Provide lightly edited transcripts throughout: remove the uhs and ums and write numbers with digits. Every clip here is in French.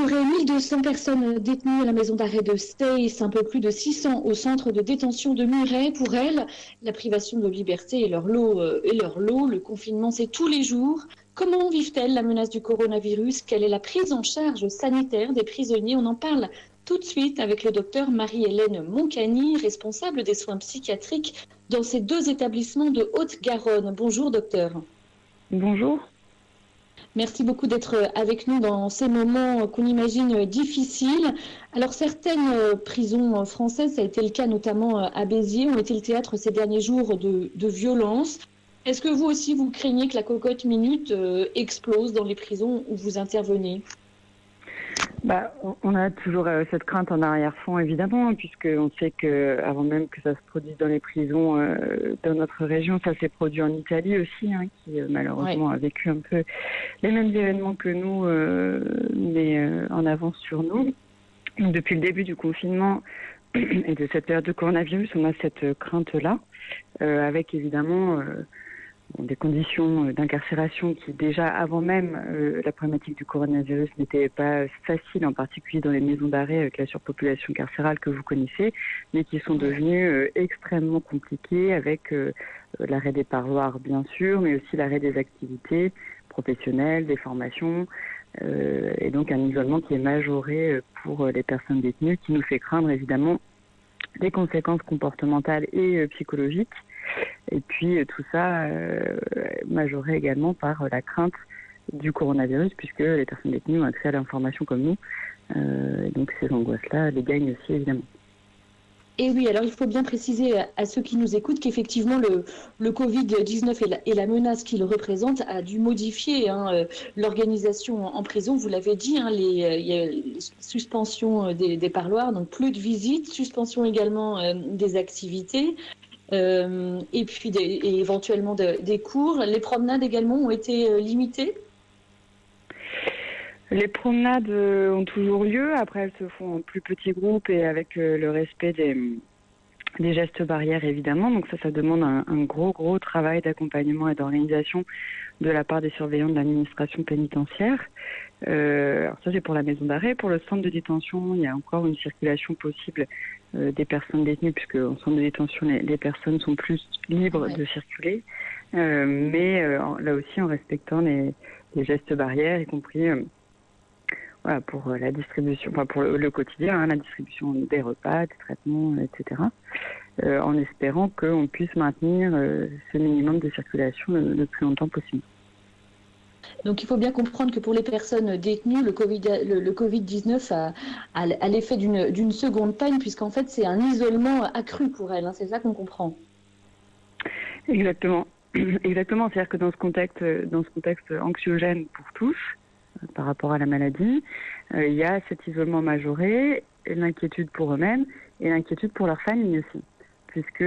y aurait 1200 personnes détenues à la maison d'arrêt de Stace, un peu plus de 600 au centre de détention de Muret. Pour elles, la privation de liberté est leur lot. Le confinement, c'est tous les jours. Comment vivent-elles la menace du coronavirus? Quelle est la prise en charge sanitaire des prisonniers? On en parle tout de suite avec le docteur Marie-Hélène Moncani, responsable des soins psychiatriques dans ces 2 établissements de Haute-Garonne. Bonjour docteur. Bonjour. Merci beaucoup d'être avec nous dans ces moments qu'on imagine difficiles. Alors certaines prisons françaises, ça a été le cas notamment à Béziers, ont été le théâtre ces derniers jours de violences. Est-ce que vous aussi, vous craignez que la cocotte minute explose dans les prisons où vous intervenez ? On a toujours cette crainte en arrière-fond, évidemment, puisqu'on sait qu'avant même que ça se produise dans les prisons dans notre région, ça s'est produit en Italie aussi, qui malheureusement a vécu un peu les mêmes événements que nous, mais en avance sur nous. Donc, depuis le début du confinement et de cette période de coronavirus, on a cette crainte-là, avec évidemment des conditions d'incarcération qui déjà avant même la problématique du coronavirus n'était pas facile, en particulier dans les maisons d'arrêt avec la surpopulation carcérale que vous connaissez, mais qui sont devenues extrêmement compliquées avec l'arrêt des parloirs bien sûr, mais aussi l'arrêt des activités professionnelles, des formations, et donc un isolement qui est majoré pour les personnes détenues, qui nous fait craindre évidemment des conséquences comportementales et psychologiques. Et puis tout ça majoré également par la crainte du coronavirus, puisque les personnes détenues ont accès à l'information comme nous. Et donc ces angoisses-là les gagnent aussi évidemment. Et oui, alors il faut bien préciser à ceux qui nous écoutent qu'effectivement le Covid-19 et la menace qu'il représente a dû modifier l'organisation en prison. Vous l'avez dit, il y a suspension des parloirs, donc plus de visites, suspension également des activités. Et puis éventuellement des cours. Les promenades également ont été limitées? Les promenades ont toujours lieu. Après, elles se font en plus petits groupes et avec le respect des gestes barrières, évidemment. Donc ça demande un gros travail d'accompagnement et d'organisation de la part des surveillants de l'administration pénitentiaire. Alors ça, c'est pour la maison d'arrêt. Pour le centre de détention, il y a encore une circulation possible des personnes détenues, puisque en centre de détention, les personnes sont plus libres de circuler. Mais là aussi, en respectant les gestes barrières, y compris pour la distribution, pour le quotidien, la distribution des repas, des traitements, etc. En espérant qu'on puisse maintenir ce minimum de circulation le plus longtemps possible. Donc il faut bien comprendre que pour les personnes détenues, le Covid-19 a l'effet d'une seconde peine, puisqu'en fait c'est un isolement accru pour elles, c'est ça qu'on comprend. Exactement. C'est-à-dire que dans ce contexte anxiogène pour tous, par rapport à la maladie, il y a cet isolement majoré, l'inquiétude pour eux-mêmes et l'inquiétude pour leur famille aussi. Puisque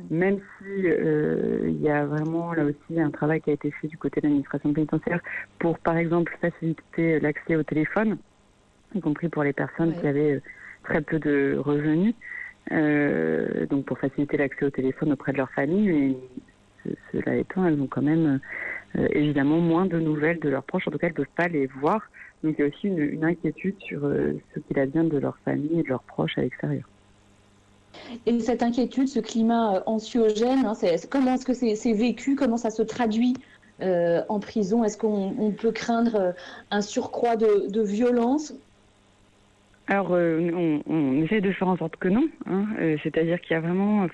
même si il y a vraiment là aussi un travail qui a été fait du côté de l'administration pénitentiaire pour, par exemple, faciliter l'accès au téléphone, y compris pour les personnes qui avaient très peu de revenus, donc pour faciliter l'accès au téléphone auprès de leur famille, mais cela étant, elles ont quand même évidemment moins de nouvelles de leurs proches, en tout cas elles ne peuvent pas les voir, donc il y a aussi une inquiétude sur ce qu'il advient de leur famille et de leurs proches à l'extérieur. Et cette inquiétude, ce climat anxiogène, comment est-ce que c'est vécu? Comment ça se traduit en prison? Est-ce qu'on peut craindre un surcroît de violence? Alors, on essaie de faire en sorte que non. C'est-à-dire qu'il y a vraiment,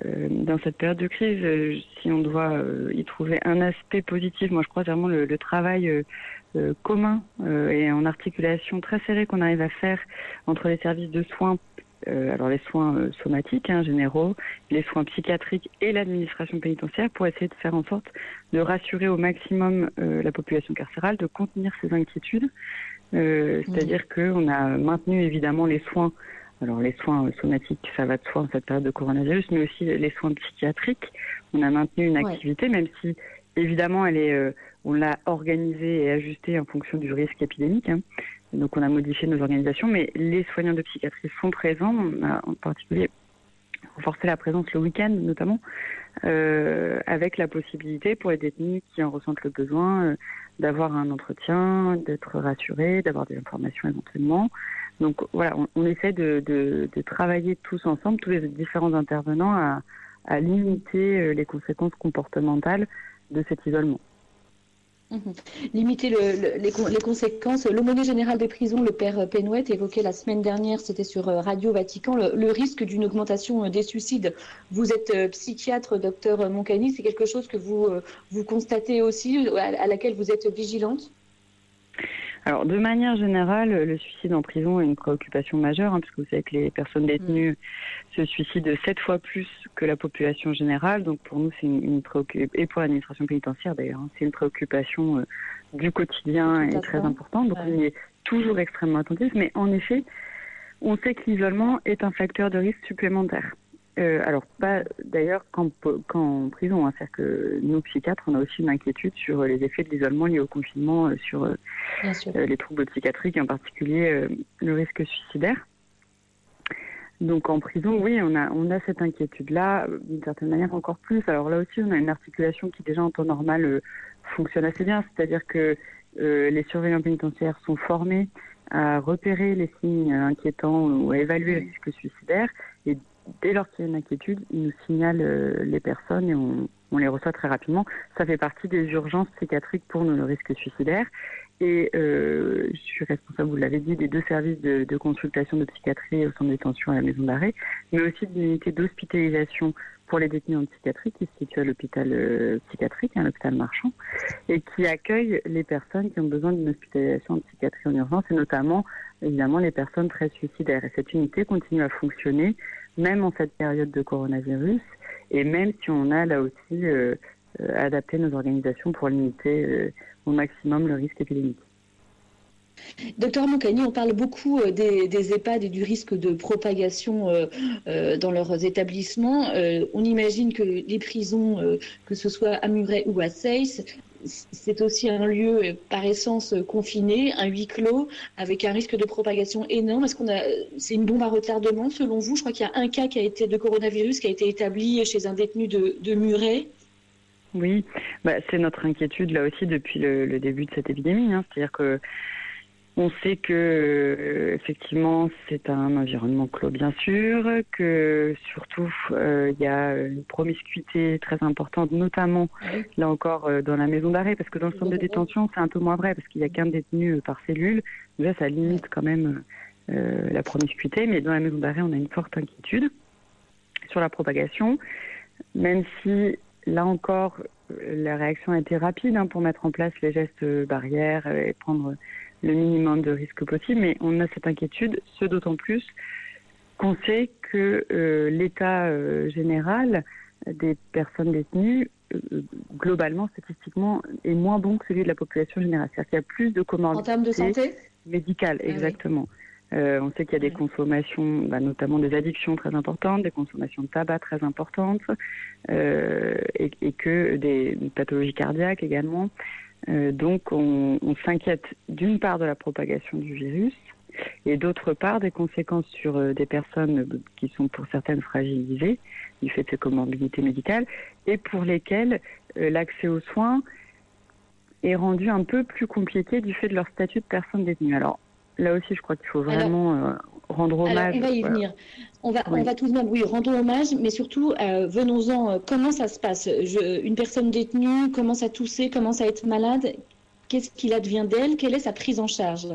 dans cette période de crise, si on doit y trouver un aspect positif, moi je crois vraiment le travail commun et en articulation très serrée qu'on arrive à faire entre les services de soins, alors les soins somatiques, généraux, les soins psychiatriques et l'administration pénitentiaire, pour essayer de faire en sorte de rassurer au maximum la population carcérale, de contenir ses inquiétudes. C'est-à-dire qu'on a maintenu évidemment les soins. Alors les soins somatiques, ça va de soi en cette période de coronavirus, mais aussi les soins psychiatriques. On a maintenu une activité, même si évidemment on l'a organisée et ajustée en fonction du risque épidémique. Donc on a modifié nos organisations, mais les soignants de psychiatrie sont présents. On a en particulier renforcer la présence le week-end notamment, avec la possibilité pour les détenus qui en ressentent le besoin d'avoir un entretien, d'être rassurés, d'avoir des informations éventuellement. Donc voilà, on essaie de travailler tous ensemble, tous les différents intervenants, à limiter les conséquences comportementales de cet isolement. Limiter les conséquences. L'aumônier général des prisons, le père Penouet, évoquait la semaine dernière, c'était sur Radio Vatican, le risque d'une augmentation des suicides. Vous êtes psychiatre, docteur Moncani, c'est quelque chose que vous constatez aussi, à laquelle vous êtes vigilante? Alors, de manière générale, le suicide en prison est une préoccupation majeure, parce que vous savez que les personnes détenues se suicident 7 fois plus que la population générale. Donc, pour nous, c'est une préoccupation, et pour l'administration pénitentiaire d'ailleurs, c'est une préoccupation du quotidien et très importante. Donc, on y est toujours extrêmement attentif. Mais en effet, on sait que l'isolement est un facteur de risque supplémentaire. Alors, pas d'ailleurs qu'en prison. C'est-à-dire que nous, psychiatres, on a aussi une inquiétude sur les effets de l'isolement liés au confinement, sur les troubles psychiatriques, et en particulier le risque suicidaire. Donc, en prison, oui, on a cette inquiétude-là, d'une certaine manière encore plus. Alors là aussi, on a une articulation qui, déjà en temps normal, fonctionne assez bien. C'est-à-dire que les surveillants pénitentiaires sont formés à repérer les signes inquiétants ou à évaluer le risque suicidaire. Et dès lors qu'il y a une inquiétude, ils nous signalent les personnes et on les reçoit très rapidement. Ça fait partie des urgences psychiatriques pour nous, le risque suicidaire. Et je suis responsable, vous l'avez dit, des 2 services de consultation de psychiatrie au centre de détention à la maison d'arrêt, mais aussi de l'unité d'hospitalisation pour les détenus en psychiatrie qui se situe à l'hôpital psychiatrique, l'hôpital Marchand, et qui accueille les personnes qui ont besoin d'une hospitalisation en psychiatrie en urgence, et notamment, évidemment, les personnes très suicidaires. Et cette unité continue à fonctionner, même en cette période de coronavirus, et même si on a là aussi adapté nos organisations pour limiter au maximum le risque épidémique. Docteur Moncani, on parle beaucoup des EHPAD et du risque de propagation dans leurs établissements. On imagine que les prisons, que ce soit à Muret ou à Seyss, c'est aussi un lieu par essence confiné, un huis clos, avec un risque de propagation énorme. Est-ce c'est une bombe à retardement selon vous? Je crois qu'il y a un cas de coronavirus qui a été établi chez un détenu de Muret. Oui, c'est notre inquiétude là aussi depuis le début de cette épidémie. C'est-à-dire que on sait que effectivement c'est un environnement clos bien sûr, que surtout il y a une promiscuité très importante, notamment là encore dans la maison d'arrêt, parce que dans le centre de détention c'est un peu moins vrai parce qu'il n'y a qu'un détenu par cellule. Déjà ça limite quand même la promiscuité, mais dans la maison d'arrêt on a une forte inquiétude sur la propagation, même si là encore la réaction a été rapide pour mettre en place les gestes barrières et prendre le minimum de risques possible, mais on a cette inquiétude, ce d'autant plus qu'on sait que l'état général des personnes détenues, globalement, statistiquement, est moins bon que celui de la population générale. C'est-à-dire qu'il y a plus de comorbidités en termes de santé médicales, exactement. On sait qu'il y a des consommations, notamment des addictions très importantes, des consommations de tabac très importantes, et que des pathologies cardiaques également. Donc on s'inquiète d'une part de la propagation du virus et d'autre part des conséquences sur des personnes qui sont pour certaines fragilisées du fait de ces comorbidités médicales et pour lesquelles l'accès aux soins est rendu un peu plus compliqué du fait de leur statut de personne détenue. Alors là aussi, je crois qu'il faut vraiment rendre hommage. Alors, on va y venir. On va tout de même, rendre hommage, mais surtout, venons-en. Comment ça se passe? Une personne détenue commence à tousser, commence à être malade. Qu'est-ce qu'il advient d'elle? Quelle est sa prise en charge?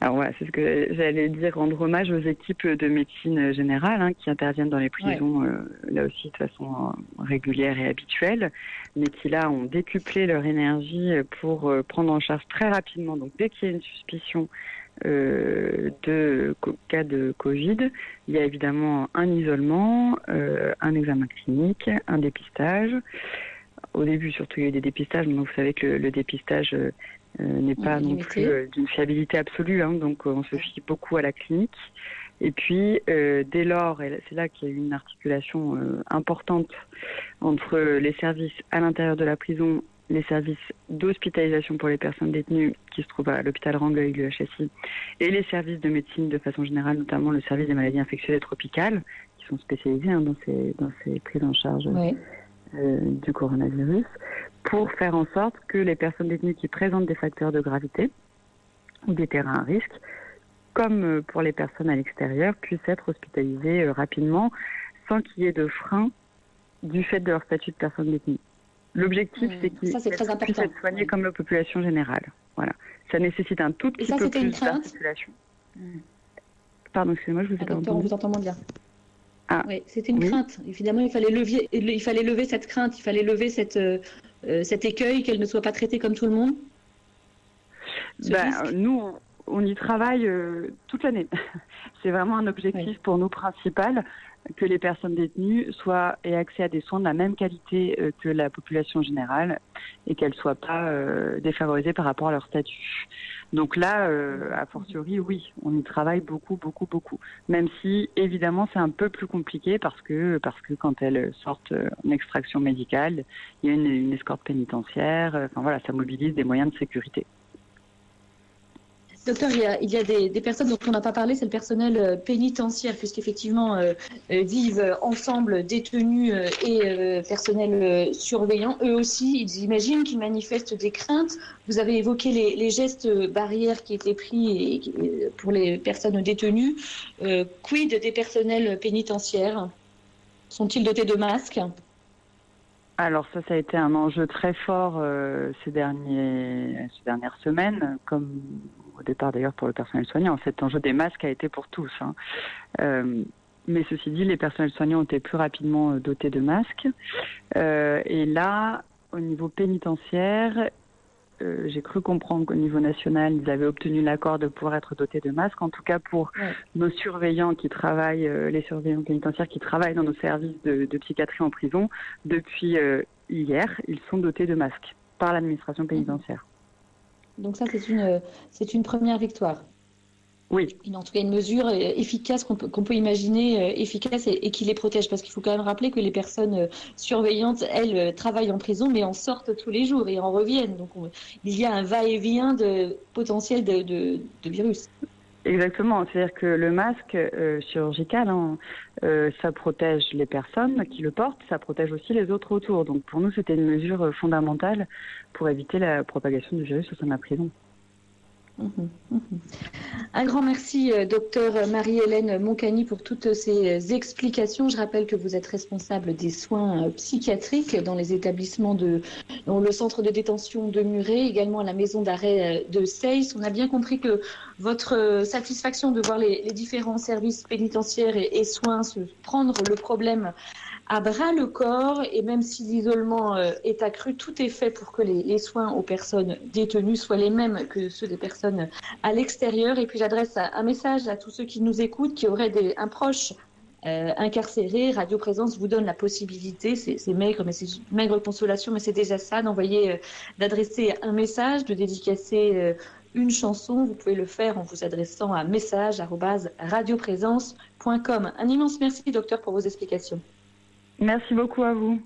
Alors voilà, c'est ce que j'allais dire, rendre hommage aux équipes de médecine générale qui interviennent dans les prisons, là aussi de façon régulière et habituelle, mais qui là ont décuplé leur énergie pour prendre en charge très rapidement. Donc dès qu'il y a une suspicion de cas de Covid, il y a évidemment un isolement, un examen clinique, un dépistage. Au début, surtout, il y a eu des dépistages, mais vous savez que le dépistage n'est pas non plus d'une fiabilité absolue, donc on se fie beaucoup à la clinique. Et puis, dès lors, et c'est là qu'il y a eu une articulation importante entre les services à l'intérieur de la prison les services d'hospitalisation pour les personnes détenues qui se trouvent à l'hôpital Rangueil, l'UHSI, et les services de médecine de façon générale, notamment le service des maladies infectieuses et tropicales, qui sont spécialisés dans ces prises en charge du coronavirus, pour faire en sorte que les personnes détenues qui présentent des facteurs de gravité ou des terrains à risque, comme pour les personnes à l'extérieur, puissent être hospitalisées rapidement sans qu'il y ait de frein du fait de leur statut de personne détenue. L'objectif, c'est qu'ils puissent être soignés comme la population générale. Voilà. Ça nécessite un tout petit peu plus d'articulation. Pardon, excusez-moi, je vous ai pas entendu. On vous entend moins bien. Oui, c'était une crainte. Évidemment, il fallait lever cette crainte, il fallait lever cet écueil, qu'elle ne soit pas traitée comme tout le monde. Nous, on y travaille toute l'année. C'est vraiment un objectif pour nous principal, que les personnes détenues aient accès à des soins de la même qualité que la population générale et qu'elles ne soient pas défavorisées par rapport à leur statut. Donc là, a fortiori, oui, on y travaille beaucoup. Même si, évidemment, c'est un peu plus compliqué parce que quand elles sortent en extraction médicale, il y a une escorte pénitentiaire. Ça mobilise des moyens de sécurité. Docteur, il y a des personnes dont on n'a pas parlé, c'est le personnel pénitentiaire, puisqu'effectivement vivent ensemble détenus et personnel surveillant. Eux aussi, j'imagine qu'ils manifestent des craintes. Vous avez évoqué les gestes barrières qui étaient pris pour les personnes détenues. Quid des personnels pénitentiaires? Sont-ils dotés de masques? Alors ça a été un enjeu très fort ces dernières semaines, comme au départ d'ailleurs pour le personnel soignant. Cet enjeu des masques a été pour tous. Mais ceci dit, les personnels soignants ont été plus rapidement dotés de masques. Et là, au niveau pénitentiaire, j'ai cru comprendre qu'au niveau national, ils avaient obtenu l'accord de pouvoir être dotés de masques. En tout cas, pour nos surveillants qui travaillent, les surveillants pénitentiaires qui travaillent dans nos services de psychiatrie en prison, depuis hier, ils sont dotés de masques par l'administration pénitentiaire. Donc ça, c'est une première victoire. Oui. En tout cas, une mesure efficace qu'on peut imaginer efficace et qui les protège. Parce qu'il faut quand même rappeler que les personnes surveillantes, elles, travaillent en prison, mais en sortent tous les jours et en reviennent. Donc il y a un va-et-vient de potentiel de virus. Exactement. C'est-à-dire que le masque chirurgical, ça protège les personnes qui le portent, ça protège aussi les autres autour. Donc pour nous, c'était une mesure fondamentale pour éviter la propagation du virus au sein de la prison. Un grand merci, docteur Marie-Hélène Moncani, pour toutes ces explications. Je rappelle que vous êtes responsable des soins psychiatriques dans les établissements dans le centre de détention de Muret, également à la maison d'arrêt de Seyss. On a bien compris que votre satisfaction de voir les différents services pénitentiaires et soins se prendre le problème à bras le corps, et même si l'isolement est accru, tout est fait pour que les soins aux personnes détenues soient les mêmes que ceux des personnes à l'extérieur. Et puis j'adresse un message à tous ceux qui nous écoutent, qui auraient un proche incarcéré. Radio Présence vous donne la possibilité, c'est maigre, mais c'est une maigre consolation, mais c'est déjà ça, d'adresser un message, de dédicacer une chanson. Vous pouvez le faire en vous adressant à message@radioprésence.com. Un immense merci, docteur, pour vos explications. Merci beaucoup à vous.